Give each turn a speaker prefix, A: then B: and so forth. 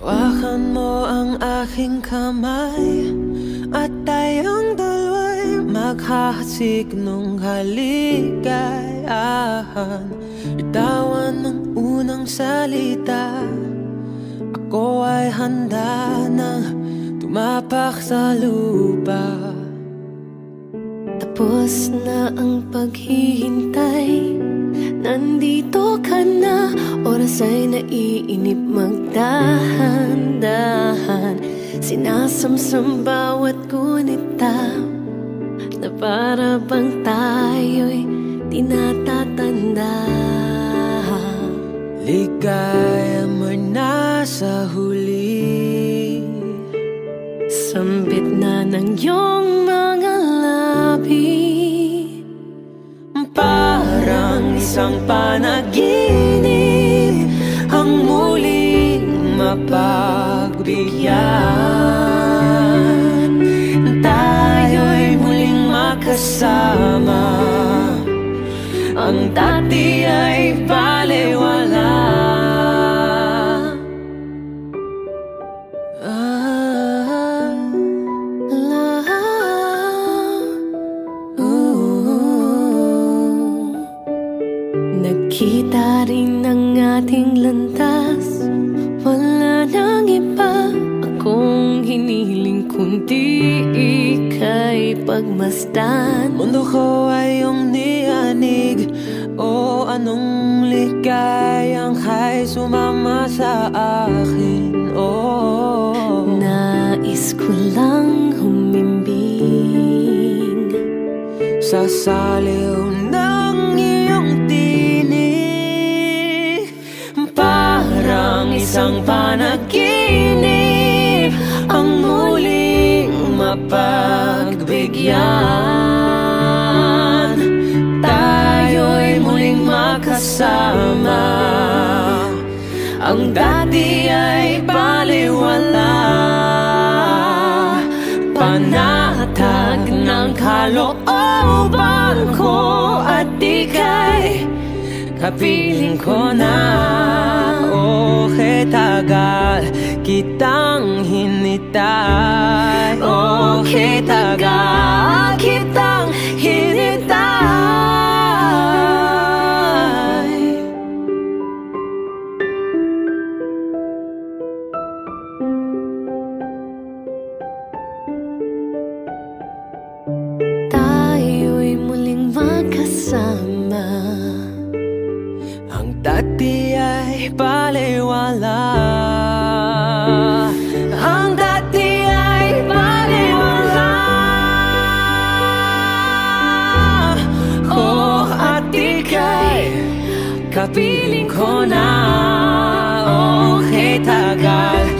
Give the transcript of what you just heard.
A: Hawakan mo ang aking kamay at tayong dalawa'y maghahasik nung kaligayahan. Bitawan ng unang salita, ako ay handa nang tumapak sa lupa.
B: Tapos na ang paghihintay, nandito ka na. Oras ay naiinip, magdahan-dahan. Sinasamsam bawat gunita na para bang tayo'y di natatanda.
A: Ligaya mo'y nasa huli,
B: sambit na ng iyong mga labi.
A: Parang isang panaginip ang muling mapagbigyan. Tayo'y muling makasama, ang dati ay balewala.
B: Nagkita rin ang ating landas, wala nang iba akong hiniling kundi ika'y pagmasdan.
A: Mundo ko ay iyong niyanig, o anong ligayang kay sumama sa akin. Oh,
B: nais ko lang humimbing
A: sa saliw ng iyong tinig. Parang isang panaginip ang muling mapagbigyan. Tayo'y muling makasama, ang dati ay balewala. Panatag ng kalooban ko at ika'y kapiling ko na. O ketagal kitang hinitay, o ketagal kitang hinitay.
B: Tayo'y muling magkasama,
A: ang dati ay balewala. Ang dati ay balewala. Oh, at ika'y kapiling ko na. Oh, ketagal